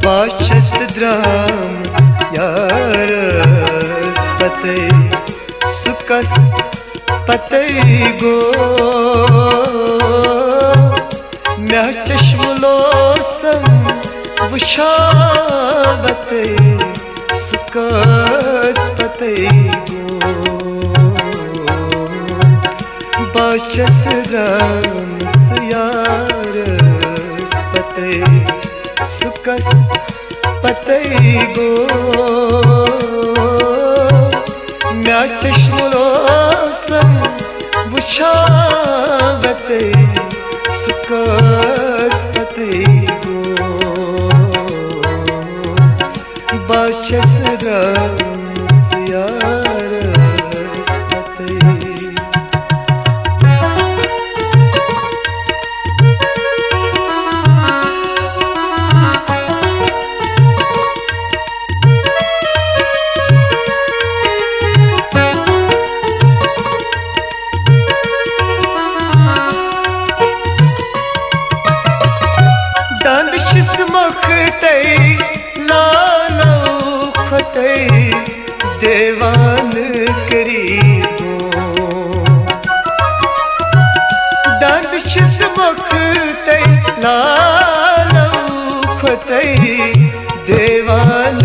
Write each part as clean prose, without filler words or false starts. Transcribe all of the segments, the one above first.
Bačas drāmas jāras patei, sukas patei go. Mea chashmulosam vushavatei, sukas patei go. Bačas drāmas jāras patei, sukas patei go. Mea chashmulosam vushavatei, sukas patei go. Bačas drāmas jāras patei. देवान करीबो दंद छिसमखतै लालौ खतै देवान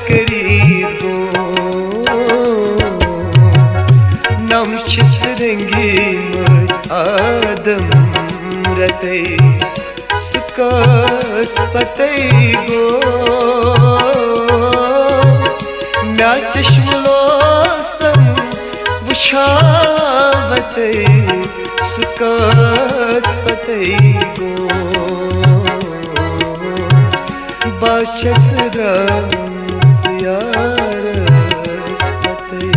करीबो नम छिसरंगी आदम रतै sucks पतै गो Mea chashmulosam vushavatei, sukas patei go. Bačas drāmas jāras patei.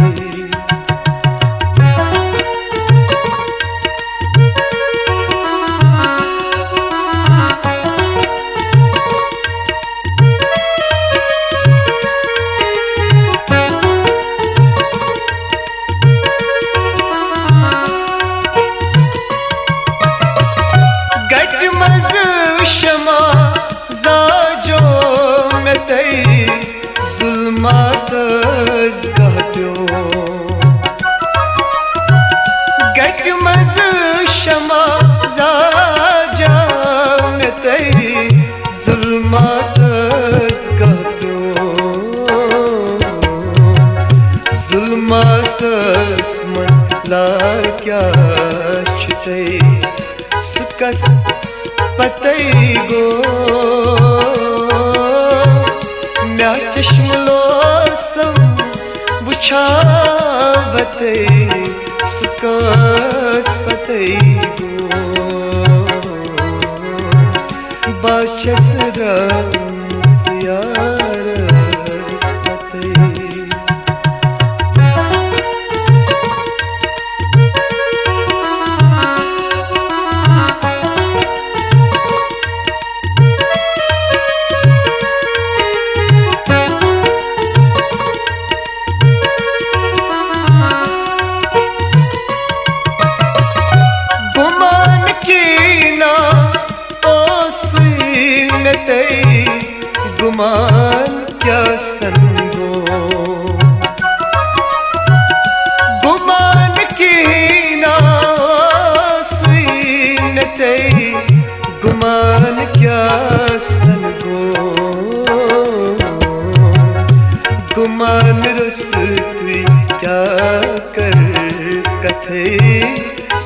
Zulmataz gahpyo Gat maz shama zaja metei Zulmataz gahpyo Zulmataz maz la kya chutei Sukas patei go Mea chashmulosam vushavatei, sukas patei go. Bačas drāmas jāras patei. गुमान क्या संगो गुमान की ना सुनते गुमान क्या संगो गुमान रसुई क्या कर कथे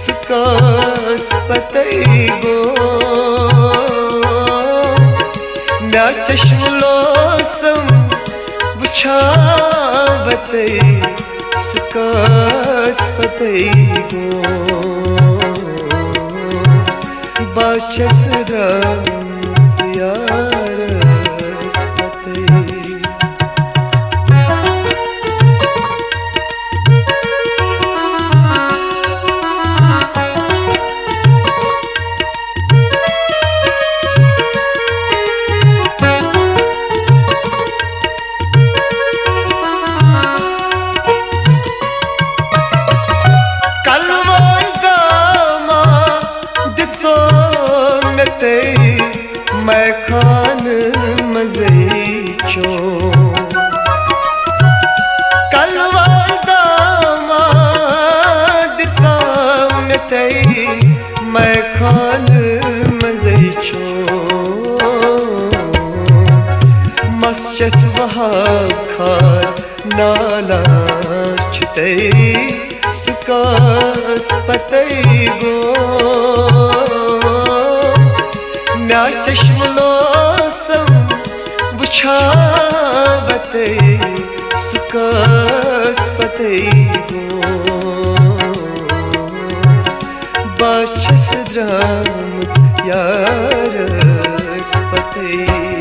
सुकास पतई गो Mea chashmulosam vushavatei, sukas patei go. Bačas drāmas jāras patei. मैं खान मज़े कलवार दामाद चामतई मैं खान मज़े मस्जिद वहाब खार नाला छुतई सुकास पतई गो म्या चश्मलो सम बुछावते सुकास पतई गो बाचस द्रामस यारस पतई